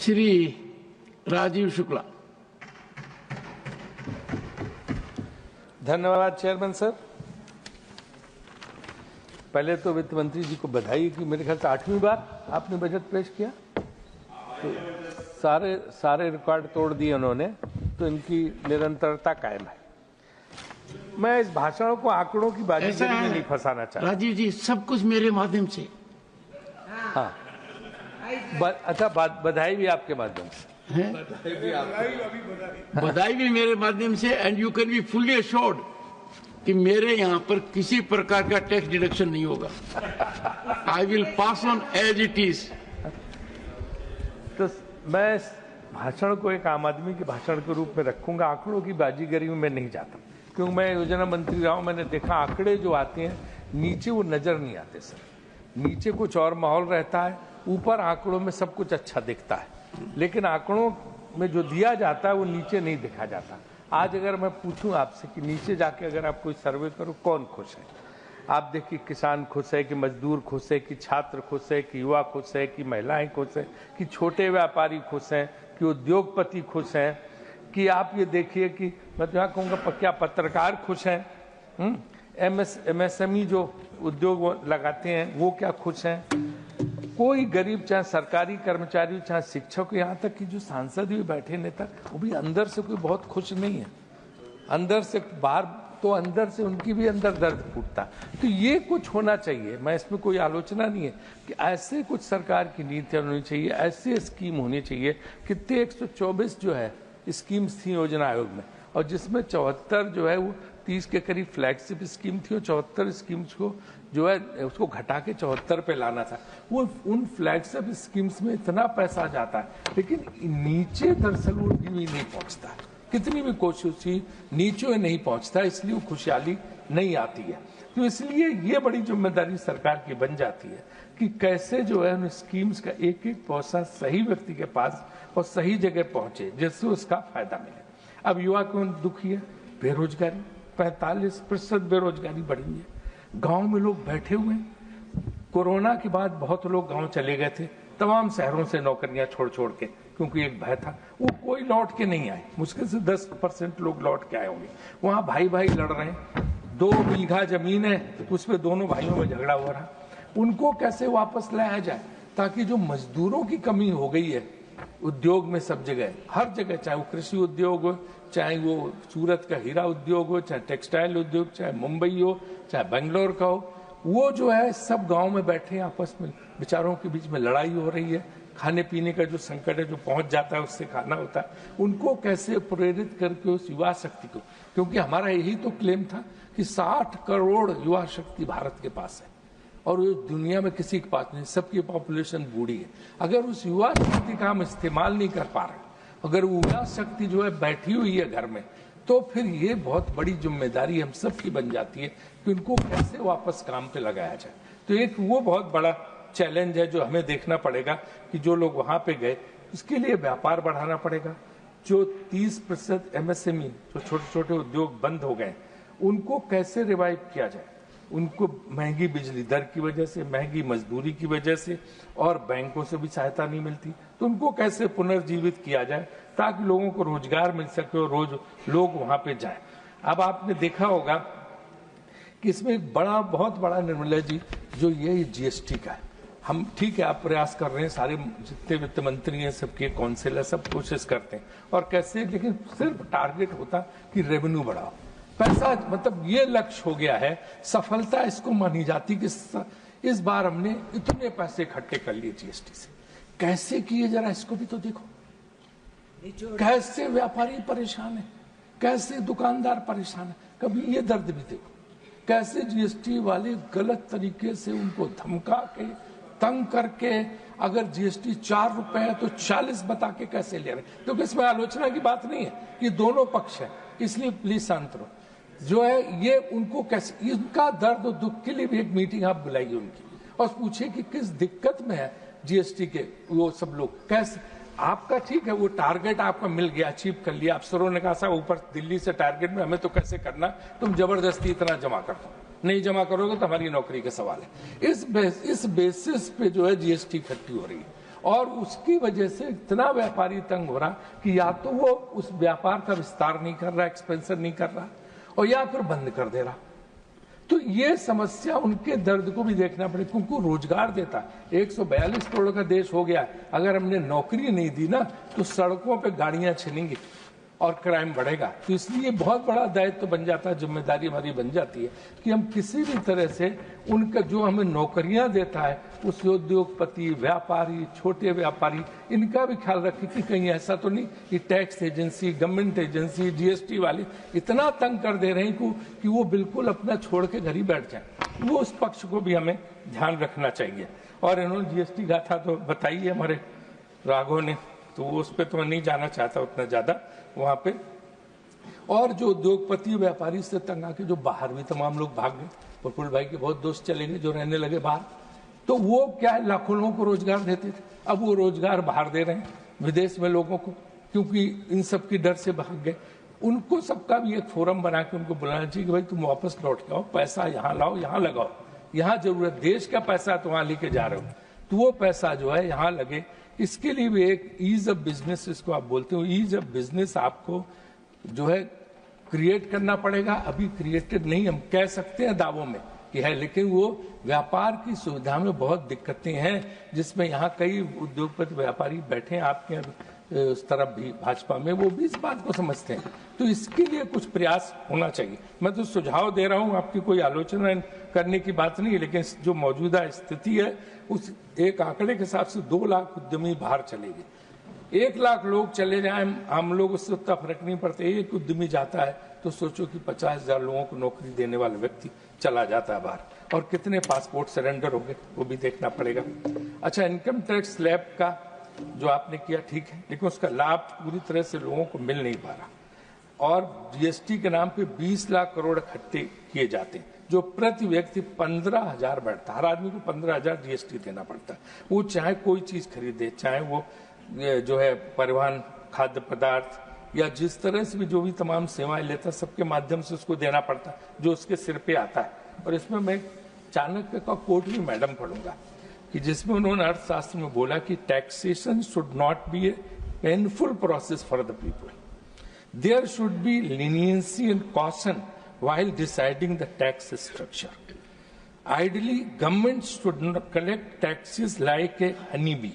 श्री राजीव शुक्ला। धन्यवाद chairman sir. पहले तो वित्त मंत्री जी को बधाई कि मेरे ख्याल से 8वीं बार आपने बजट पेश किया, तो सारे रिकॉर्ड तोड़ दिए उन्होंने, तो इनकी निरंतरता कायम है। मैं इस भाषण को आंकड़ों की बाजीगरी में नहीं फंसाना चाहता। राजीव जी, सब कुछ मेरे माध्यम से। हाँ, अच्छा, बधाई भी आपके माध्यम से है, बधाई भी मेरे माध्यम से। And you can be fully assured कि मेरे यहाँ पर किसी प्रकार का टैक्स डिडक्शन नहीं होगा। I will pass on as it is. तो मैं इस भाषण को एक आम आदमी के भाषण के रूप में रखूंगा। आंकड़ों की बाजीगरी में मैं नहीं जाता, क्योंकि मैं योजना मंत्री रहा हूं। मैंने देखा आंकड़े जो आते हैं नीचे वो नजर नहीं आते सर। नीचे कुछ और माहौल रहता है, ऊपर आंकड़ों में सब कुछ अच्छा दिखता है, लेकिन आंकड़ों में जो दिया जाता है वो नीचे नहीं दिखा जाता। आज अगर मैं पूछूं आपसे कि नीचे जाके अगर आप कोई सर्वे करो, कौन खुश है? आप देखिए, किसान खुश है कि मजदूर खुश है कि छात्र खुश है कि युवा खुश है कि महिलाएं खुश है कि छोटे व्यापारी खुश हैं कि उद्योगपति खुश हैं कि आप ये देखिए कि मैं तो यहाँ कहूँगा क्या पत्रकार खुश हैं, MSME जो उद्योग लगाते हैं वो क्या खुश हैं? कोई गरीब, चाहे सरकारी कर्मचारी, चाहे शिक्षक, यहाँ तक कि जो सांसद भी बैठे नेता, वो भी अंदर से कोई बहुत खुश नहीं है। अंदर से बाहर तो अंदर से उनकी भी अंदर दर्द फूटता। तो ये कुछ होना चाहिए। मैं इसमें कोई आलोचना नहीं है कि ऐसे कुछ सरकार की नीतियाँ होनी चाहिए, ऐसे स्कीम होनी चाहिए। कितने 124 जो है स्कीम्स थी योजना आयोग में, और जिसमें 74 जो है वो 30 के करीब फ्लैगशिप स्कीम थी, और 74 स्कीम्स को जो है उसको घटा के 74 पे लाना था। वो उन फ्लैगशिप स्कीम्स में इतना पैसा जाता है, लेकिन नीचे दरअसल वो नहीं पहुंचता। कितनी भी कोशिश की, नीचे नहीं पहुंचता, इसलिए वो खुशहाली नहीं आती है। तो इसलिए ये बड़ी जिम्मेदारी सरकार की बन जाती है कि कैसे जो है उन स्कीम्स का एक एक पैसा सही व्यक्ति के पास और सही जगह पहुंचे, जिससे उसका फायदा मिले। अब युवा कौन दुखी है? बेरोजगारी, 45% बेरोजगारी बढ़ी है। गांव में लोग बैठे हुए हैं। कोरोना के बाद बहुत लोग गांव चले गए थे, तमाम शहरों से नौकरियां छोड़ के, क्योंकि एक भय था। वो कोई लौट के नहीं आए, मुश्किल से 10% लोग लौट के आए होंगे। वहां भाई भाई लड़ रहे हैं, 2 बीघा जमीन है, उसमें दोनों भाइयों में झगड़ा हो रहा। उनको कैसे वापस लाया जाए, ताकि जो मजदूरों की कमी हो गई है उद्योग में, सब जगह, हर जगह, चाहे वो कृषि उद्योग हो, चाहे वो सूरत का हीरा उद्योग हो, चाहे टेक्सटाइल उद्योग, चाहे मुंबई हो, चाहे बेंगलोर का हो, वो जो है सब गांव में बैठे आपस में, बेचारों के बीच में लड़ाई हो रही है। खाने पीने का जो संकट है, जो पहुंच जाता है उससे खाना होता है। उनको कैसे प्रेरित करके उस युवा शक्ति को, क्योंकि हमारा यही तो क्लेम था कि 60 करोड़ युवा शक्ति भारत के पास है, और वो दुनिया में किसी के पास नहीं। सबकी पॉपुलेशन बूढ़ी है। अगर उस युवा शक्ति का हम इस्तेमाल नहीं कर पा रहे, अगर युवा शक्ति जो है बैठी हुई है घर में, तो फिर ये बहुत बड़ी जिम्मेदारी हम सब की बन जाती है कि उनको कैसे वापस काम पे लगाया जाए। तो एक वो बहुत बड़ा चैलेंज है जो हमें देखना पड़ेगा कि जो लोग वहां पे गए, उसके लिए व्यापार बढ़ाना पड़ेगा। जो 30% MSME, जो छोटे छोटे उद्योग बंद हो गए, उनको कैसे रिवाइव किया जाए। उनको महंगी बिजली दर की वजह से, महंगी मजदूरी की वजह से, और बैंकों से भी सहायता नहीं मिलती, तो उनको कैसे पुनर्जीवित किया जाए ताकि लोगों को रोजगार मिल सके और रोज लोग वहां पे जाए। अब आपने देखा होगा कि इसमें बहुत बड़ा निर्मला जी जो ये GST का है। हम ठीक है, आप प्रयास कर रहे हैं, सारे जितने वित्त मंत्री हैं, सबके काउंसिल है, सब कोशिश करते हैं और कैसे, लेकिन सिर्फ टारगेट होता कि रेवेन्यू बढ़ाओ, पैसा, मतलब ये लक्ष्य हो गया है। सफलता इसको मानी जाती कि इस बार हमने इतने पैसे इकट्ठे कर लिए GST से। कैसे किए, जरा इसको भी तो देखो। कैसे व्यापारी परेशान है, कैसे दुकानदार परेशान है, कभी ये दर्द भी देखो। कैसे GST वाले गलत तरीके से उनको धमका के, तंग करके, अगर GST 4 रुपए है तो 40 बता के कैसे ले रहे। क्योंकि इसमें आलोचना की बात नहीं है, कि दोनों पक्ष है, इसलिए प्लीज शांत रहो। जो है ये उनको कैसे, इनका दर्द और दुख के लिए भी एक मीटिंग आप बुलाइए उनकी, और पूछिए कि किस दिक्कत में है GST के वो सब लोग। कैसे आपका ठीक है, वो टारगेट आपका मिल गया, अचीव कर लिया, अफसरों ने कहा साहब ऊपर दिल्ली से टारगेट में हमें तो कैसे करना, तुम जबरदस्ती इतना जमा कर दो, नहीं जमा करोगे तो हमारी नौकरी का सवाल है। इस बेसिस पे जो है GST इकट्ठी हो रही है, और उसकी वजह से इतना व्यापारी तंग हो रहा कि या तो वो उस व्यापार का विस्तार नहीं कर रहा, एक्सपेंशन नहीं कर रहा, और या फिर बंद कर दे रहा। तो ये समस्या उनके दर्द को भी देखना पड़ेगा, क्योंकि रोजगार देता 142 करोड़ का देश हो गया। अगर हमने नौकरी नहीं दी ना तो सड़कों पे गाड़ियां छिनेंगी और क्राइम बढ़ेगा। तो इसलिए बहुत बड़ा दायित्व बन जाता है, जिम्मेदारी हमारी बन जाती है कि हम किसी भी तरह से उनका जो हमें नौकरियां देता है उस उद्योगपति, व्यापारी, छोटे व्यापारी, इनका भी ख्याल रखें कि कहीं ऐसा तो नहीं कि tax agency, government agency, GST वाले इतना तंग कर दे रहे हैं कि वो बिल्कुल अपना छोड़ के घर ही बैठ जाए। वो उस पक्ष को भी हमें ध्यान रखना चाहिए। और इन्होंने जीएसटी का था तो बताइए हमारे राघव ने, तो उस पर तो मैं नहीं जाना चाहता उतना ज्यादा वहां पे। और जो उद्योगपति व्यापारी से तंग आके जो बाहर भी तमाम लोग भाग गए, प्रफुल्ल भाई के बहुत दोस्त चले गए जो रहने लगे बाहर, तो वो क्या है लाखों लोगों को रोजगार देते थे, अब वो रोजगार बाहर दे रहे हैं विदेश में लोगों को, क्योंकि इन सब की डर से भाग गए। उनको सबका भी एक फोरम बना के उनको बुलाना चाहिए कि भाई तुम वापस लौट के आओ, पैसा यहाँ लाओ, यहाँ लगाओ, यहाँ जरूरत, देश का पैसा तो वहां लेके जा रहे हो, तो वो पैसा जो है यहाँ लगे। इसके लिए भी एक ईज ऑफ बिजनेस, इसको आप बोलते हो, ईज ऑफ बिजनेस आपको जो है क्रिएट करना पड़ेगा। अभी क्रिएटेड नहीं, हम कह सकते हैं दावों में कि है, लेकिन वो व्यापार की सुविधा में बहुत दिक्कतें हैं, जिसमें यहाँ कई उद्योगपति व्यापारी बैठे हैं आपके उस तरफ भी भाजपा में, वो भी इस बात को समझते हैं। तो इसके लिए कुछ प्रयास होना चाहिए। मैं तो सुझाव दे रहा हूँ, आपकी कोई आलोचना करने की बात नहीं है, लेकिन जो मौजूदा स्थिति है उस एक आंकड़े के हिसाब से 2 लाख उद्यमी बाहर चलेंगे। 1 लाख लोग चले जाएं, हम लोग उससे उतना फर्क नहीं पड़ता। एक उद्यमी जाता है तो सोचो कि 50,000 लोगों को नौकरी देने वाला व्यक्ति चला जाता है बाहर, और कितने पासपोर्ट सरेंडर हो गए वो भी देखना पड़ेगा। अच्छा, इनकम टैक्स स्लैब का जो आपने किया ठीक है, लेकिन उसका लाभ पूरी तरह से लोगों को मिल नहीं पा रहा। और जीएसटी के नाम पे 20 लाख करोड़ इकट्ठे किए जाते हैं, जो प्रति व्यक्ति 15,000 बैठता है। हर आदमी को 15,000 जीएसटी देना पड़ता है, वो चाहे कोई चीज खरीदे, चाहे वो जो है परिवहन, खाद्य पदार्थ, या जिस तरह से भी जो भी तमाम सेवाएं लेता है, सबके माध्यम से उसको देना पड़ता है जो उसके सिर पे आता है। और इसमें मैं चाणक्य का कोट भी मैडम पढ़ूंगा कि जिसमें उन्होंने अर्थशास्त्र में बोला कि taxation should not be a painful process for the people, there should be leniency and caution while deciding the tax structure. Ideally, government should not collect taxes like a honeybee,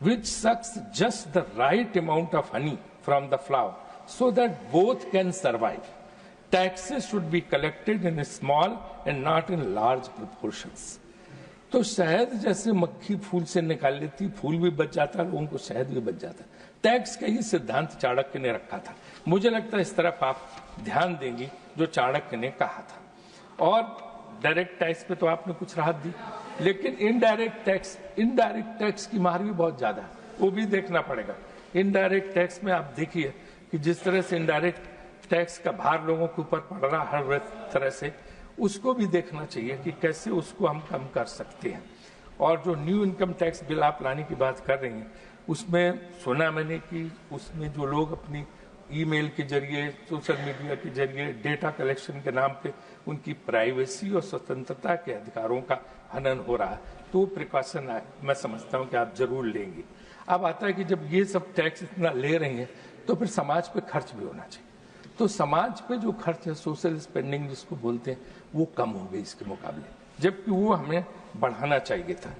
which sucks just the right amount of honey from the flower so that both can survive. Taxes should be collected in small and not in large proportions. तो शहद जैसे मक्खी फूल से निकाल लेती, फूल भी बच जाता है, लोगों को शहद भी बच जाता है। टैक्स का ही सिद्धांत चाणक्य ने रखा था। मुझे लगता है इस तरफ आप ध्यान देंगी जो चाणक्य ने कहा था। और डायरेक्ट टैक्स पे तो आपने कुछ राहत दी, लेकिन इनडायरेक्ट टैक्स की मार भी बहुत ज्यादा है, वो भी देखना पड़ेगा। इनडायरेक्ट टैक्स में आप देखिए कि जिस तरह से इनडायरेक्ट टैक्स का भार लोगों के ऊपर पड़ रहा हर तरह से, उसको भी देखना चाहिए कि कैसे उसको हम कम कर सकते हैं। और जो न्यू इनकम टैक्स बिल आप लाने की बात कर रही हैं, उसमें सुना मैंने कि उसमें जो लोग अपनी ईमेल के जरिए, सोशल मीडिया के जरिए डेटा कलेक्शन के नाम पे उनकी प्राइवेसी और स्वतंत्रता के अधिकारों का हनन हो रहा है, तो वो प्रिकॉशन मैं समझता हूँ कि आप जरूर लेंगे। अब आता है कि जब ये सब टैक्स इतना ले रही हैं तो फिर समाज पे खर्च भी होना चाहिए। तो समाज पे जो खर्च है, सोशल स्पेंडिंग जिसको बोलते हैं, वो कम हो गई इसके मुकाबले, जबकि वो हमें बढ़ाना चाहिए था।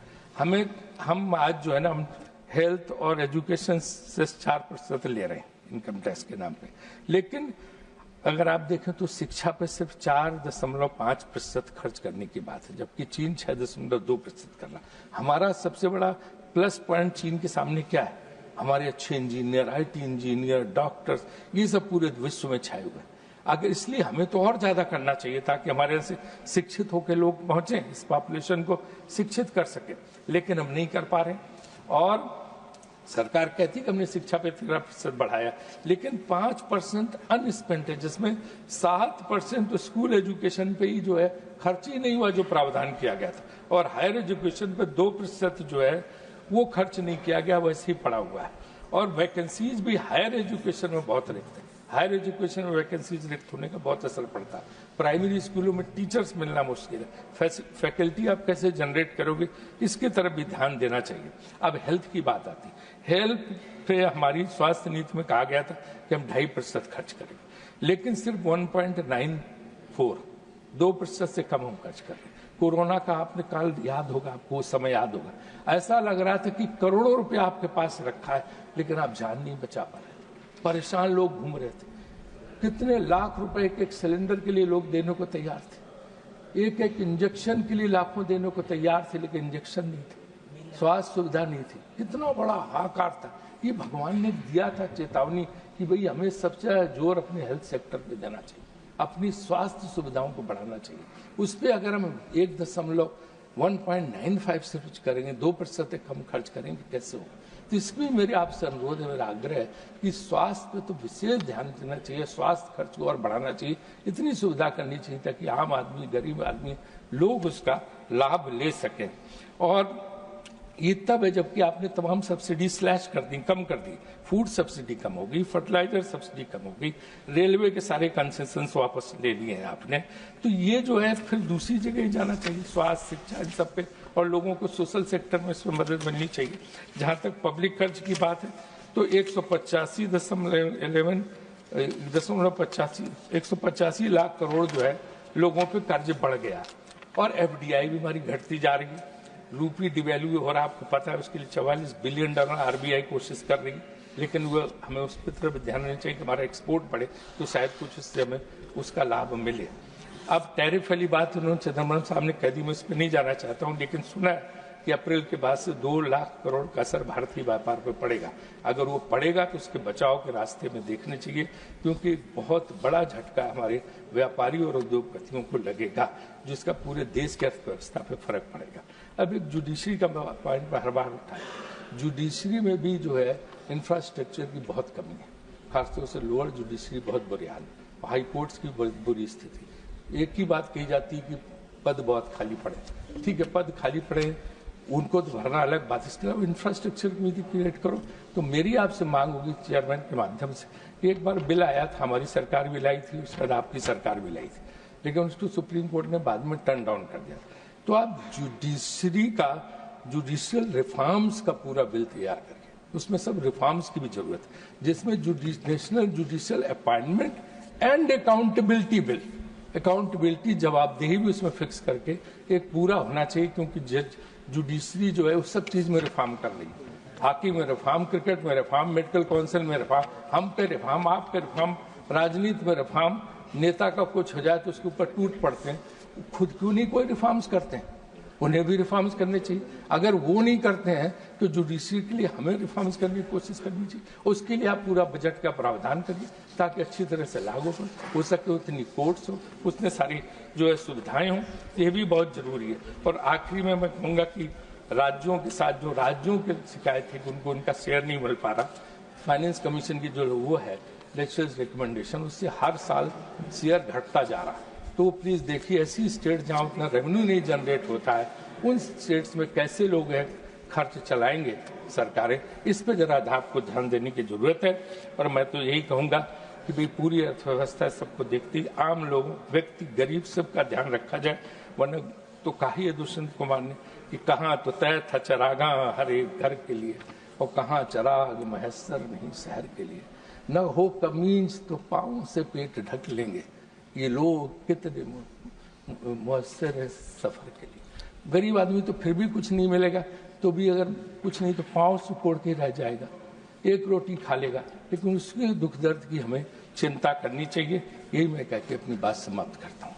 हम आज जो है ना, हम हेल्थ और एजुकेशन से 4% ले रहे हैं इनकम टैक्स के नाम पे, लेकिन अगर आप देखें तो शिक्षा पे सिर्फ 4.5% खर्च करने की बात है, जबकि चीन 6.2% कर रहा। हमारा सबसे बड़ा प्लस पॉइंट चीन के सामने क्या है? हमारे अच्छे इंजीनियर, IT इंजीनियर, डॉक्टर्स, ये सब पूरे विश्व में छाए हुए हैं। अगर इसलिए हमें तो और ज्यादा करना चाहिए ताकि हमारे यहाँ से शिक्षित होकर लोग पहुंचे, इस पॉपुलेशन को शिक्षित कर सके, लेकिन हम नहीं कर पा रहे। और सरकार कहती है कि हमने शिक्षा पे 13% बढ़ाया, लेकिन 5% अनस्पेंट है, जिसमें 7% स्कूल एजुकेशन पे ही जो है खर्च ही नहीं हुआ जो प्रावधान किया गया था, और हायर एजुकेशन पे 2% जो है वो खर्च नहीं किया गया, वैसे ही पड़ा हुआ है। और वैकेंसीज भी हायर एजुकेशन में बहुत रिक्त है। हायर एजुकेशन में वैकेंसीज रिक्त होने का बहुत असर पड़ता है। प्राइमरी स्कूलों में टीचर्स मिलना मुश्किल है, फैकल्टी आप कैसे जनरेट करोगे, इसकी तरफ भी ध्यान देना चाहिए। अब हेल्थ की बात आती है, हेल्थ पे हमारी स्वास्थ्य नीति में कहा गया था कि हम 2.5% खर्च करेंगे, लेकिन सिर्फ 2% से कम हम खर्च कर रहे हैं। कोरोना का आपने काल याद होगा, आपको वो समय याद होगा, ऐसा लग रहा था कि करोड़ों रुपए आपके पास रखा है लेकिन आप जान नहीं बचा पा रहे, परेशान लोग घूम रहे थे। कितने लाख रुपए एक सिलेंडर के लिए लोग देने को तैयार थे, एक इंजेक्शन के लिए लाखों देने को तैयार थे, लेकिन इंजेक्शन नहीं थे, स्वास्थ्य सुविधा नहीं थी। कितना बड़ा हाहाकार था। ये भगवान ने दिया था चेतावनी कि भाई हमें सबसे ज्यादा जोर अपने हेल्थ सेक्टर पे देना चाहिए, अपनी स्वास्थ्य सुविधाओं को बढ़ाना चाहिए। उस पर अगर हम 1.95 से खर्च करेंगे, 2% से कम खर्च करेंगे, कैसे होगा? तो इसमें मेरे आपसे अनुरोध है, मेरा आग्रह है कि स्वास्थ्य पे तो विशेष ध्यान देना चाहिए, स्वास्थ्य खर्च को और बढ़ाना चाहिए, इतनी सुविधा करनी चाहिए ताकि आम आदमी, गरीब आदमी लोग उसका लाभ ले सकें। और ये तब है जबकि आपने तमाम सब्सिडी स्लैश कर दी, कम कर दी, फूड सब्सिडी कम हो गई, फर्टिलाइजर सब्सिडी कम हो गई, रेलवे के सारे कंसेशंस वापस ले लिए हैं आपने। तो ये जो है फिर दूसरी जगह ही जाना चाहिए, स्वास्थ्य, शिक्षा, इन सब पे, और लोगों को सोशल सेक्टर में इसमें मदद मिलनी चाहिए। जहां तक पब्लिक खर्च की बात है तो 185 लाख करोड़ जो है लोगों पे कर्ज बढ़ गया, और FDI भी हमारी घटती जा रही है, रूपी डिवैल्यू हो रहा है, आपको पता है, उसके लिए $44 बिलियन RBI कोशिश कर रही है, लेकिन वो हमें उस पर तरफ ध्यान देना चाहिए कि हमारा एक्सपोर्ट बढ़े तो शायद कुछ उससे हमें उसका लाभ मिले। अब टैरिफ वाली बात उन्होंने चिदम्बरम साहब ने कह दी, मैं इस पर नहीं जाना चाहता हूँ, लेकिन सुना है कि अप्रैल के बाद से 2 लाख करोड़ का असर भारतीय व्यापार पर पड़ेगा। अगर वो पड़ेगा तो उसके बचाव के रास्ते में देखने चाहिए, क्योंकि बहुत बड़ा झटका हमारे व्यापारी और उद्योगपतियों को लगेगा, जिसका पूरे देश की अर्थव्यवस्था पे फर्क पड़ेगा। अब एक जुडिशरी का पॉइंट हर बार उठा है, जुडिशरी में भी जो है इंफ्रास्ट्रक्चर की बहुत कमी है, खासतौर से लोअर जुडिशरी बहुत बुरी हाल है, हाई कोर्ट्स की बहुत बुरी स्थिति। एक ही बात कही जाती है कि पद बहुत खाली पड़े, ठीक है, पद खाली पड़े उनको तो भरना अलग बात, इसके अलावा इंफ्रास्ट्रक्चर नीति क्रिएट करो। तो मेरी आपसे मांग होगी चेयरमैन के माध्यम से, एक बार बिल आया था, हमारी सरकार भी लाई थी, उसके बाद आपकी सरकार भी लाई थी, लेकिन उसको सुप्रीम कोर्ट ने बाद में टर्न डाउन कर दिया। तो आप जुडिशरी का, जुडिशियल रिफॉर्म्स का पूरा बिल तैयार करके, उसमें सब रिफॉर्म्स की भी जरूरत है, जिसमें national judicial appointment and accountability bill, accountability, जवाबदेही भी उसमें फिक्स करके एक पूरा होना चाहिए, क्योंकि जज जुडिशरी जो है उस सब चीज में रिफॉर्म कर रही है, हॉकी में रिफॉर्म, क्रिकेट में रिफॉर्म, मेडिकल काउंसिल में रिफॉर्म, हम पे रिफॉर्म, आप पे रिफॉर्म, राजनीति में रिफॉर्म, नेता का कुछ हो जाए तो उसके ऊपर टूट पड़ते हैं, खुद क्यों नहीं कोई रिफॉर्म्स करते हैं? उन्हें भी रिफॉर्म्स करने चाहिए। अगर वो नहीं करते हैं तो जुडिशरी के लिए हमें रिफॉर्म्स करने की कोशिश करनी चाहिए। उसके लिए आप पूरा बजट का प्रावधान करिए ताकि अच्छी तरह से लागू हो सके, उतनी कोर्ट्स हो, उतने सारी जो है सुविधाएं हों, ये भी बहुत जरूरी है। और आखिरी में मैं कहूँगा कि राज्यों के साथ जो राज्यों की शिकायत है कि उनको उनका शेयर नहीं मिल पा रहा, फाइनेंस कमीशन की जो वो है लेजिस्लेटिव रिकमेंडेशन, उससे हर साल शेयर घटता जा रहा है। तो प्लीज देखिए, ऐसी स्टेट जहां उतना रेवेन्यू नहीं जनरेट होता है, उन स्टेट्स में कैसे लोग हैं खर्च चलाएंगे सरकारें, इस पे जरा आपको ध्यान देने की जरूरत है। और मैं तो यही कहूंगा कि भाई पूरी अर्थव्यवस्था सबको देखती, आम लोगों, व्यक्ति, गरीब सबका ध्यान रखा जाए। वरना तो कहा ही है दुष्यंत कुमार ने कि कहाँ तो तय था चरागा हर एक घर के लिए, और कहाँ चराग महसर नहीं शहर के लिए, न हो कमीज तो पाँव से पेट ढक लेंगे, ये लोग कितने मुयस्सर है सफर के लिए। गरीब आदमी तो फिर भी कुछ नहीं मिलेगा, तो भी अगर कुछ नहीं तो पाँव सुकोड़ के रह जाएगा, एक रोटी खा लेगा, लेकिन उसके दुख दर्द की हमें चिंता करनी चाहिए। यही मैं कह के अपनी बात समाप्त करता हूँ।